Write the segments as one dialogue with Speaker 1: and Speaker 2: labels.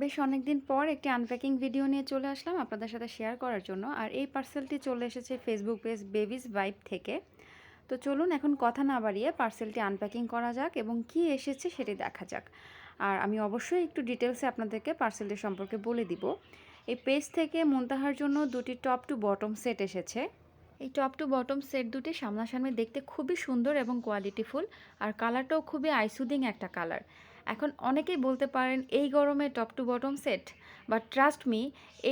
Speaker 1: বেশ অনেকদিন পর একটি আনপ্যাকিং ভিডিও নিয়ে চলে আসলাম আপনাদের সাথে শেয়ার করার জন্য। আর এই পার্সেলটি চলে এসেছে ফেসবুক পেজ বেবিস ভাইব থেকে। তো চলুন এখন কথা না বাড়িয়ে পার্সেলটি আনপ্যাকিং করা যাক এবং কি এসেছে সেটি দেখা যাক। আর আমি অবশ্যই একটু ডিটেলসে আপনাদেরকে পার্সেলটি সম্পর্কে বলে দিব। এই পেজ থেকে মুনতাহার জন্য দুটি টপ টু বটম সেট এসেছে। এই টপ টু বটম সেট দুটি সামনাসামনি দেখতে খুবই সুন্দর এবং কোয়ালিটিফুল, আর কালারটাও খুবই আইসুদিং একটা কালার। এখন অনেকেই বলতে পারেন এই গরমে top to bottom set, but trust me,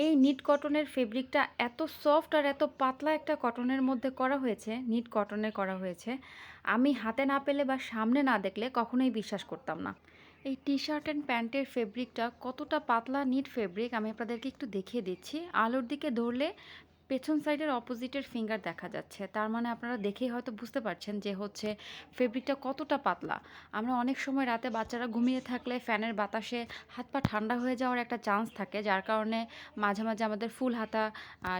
Speaker 1: এই নিট কটনের ফেব্রিকটা এত সফট আর এত পাতলা একটা কটনের মধ্যে করা হয়েছে, নিট কটনে করা হয়েছে, আমি হাতে না পেলে বা সামনে না দেখলে কখনোই বিশ্বাস করতাম না। এই টি শার্ট অ্যান্ড প্যান্টের ফেব্রিকটা কতটা পাতলা নিট ফেব্রিক আমি আপনাদেরকে একটু দেখিয়ে দিচ্ছি। আলোর দিকে ধরলে পেছন সাইডের অপোজিটের ফিঙ্গার দেখা যাচ্ছে, তার মানে আপনারা দেখেই হয়তো বুঝতে পারছেন যে হচ্ছে ফেব্রিকটা কতটা পাতলা। আমরা অনেক সময় রাতে বাচ্চারা ঘুমিয়ে থাকলে ফ্যানের বাতাসে হাত পা ঠান্ডা হয়ে যাওয়ার একটা চান্স থাকে, যার কারণে মাঝে মাঝে আমাদের ফুল হাতা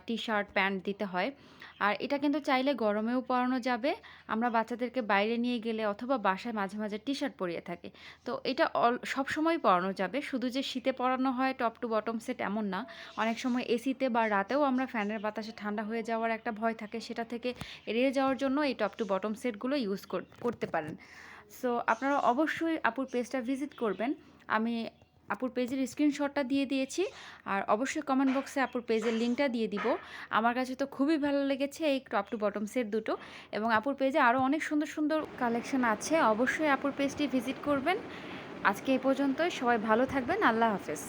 Speaker 1: টি শার্ট প্যান্ট দিতে হয়। আর এটা কিন্তু চাইলে গরমেও পরানো যাবে। আমরা বাচ্চাদেরকে বাইরে নিয়ে গেলে অথবা বাসায় মাঝে মাঝে টি শার্ট পরিয়ে থাকি, তো এটা সবসময় পরানো যাবে। শুধু যে শীতে পরানো হয় টপ টু বটম সেট এমন না, অনেক সময় এসিতে বা রাতেও আমরা ফ্যানের বাতাসে ঠান্ডা হয়ে যাওয়ার একটা ভয় থাকে, সেটা থেকে এড়িয়ে যাওয়ার জন্য এই টপ টু বটম সেটগুলো ইউজ করতে পারেন। সো আপনারা অবশ্যই আপুর পেজটা ভিজিট করবেন। আমি আপুর পেজের স্ক্রিনশটটা দিয়ে দিয়েছি, আর অবশ্যই কমেন্ট বক্সে আপুর পেজের লিঙ্কটা দিয়ে দিব। আমার কাছে তো খুবই ভালো লেগেছে এই টপ টু বটম সেট দুটো, এবং আপুর পেজে আরও অনেক সুন্দর সুন্দর কালেকশন আছে। অবশ্যই আপুর পেজটি ভিজিট করবেন। আজকে এই পর্যন্তই, সবাই ভালো থাকবেন, আল্লাহ হাফেজ।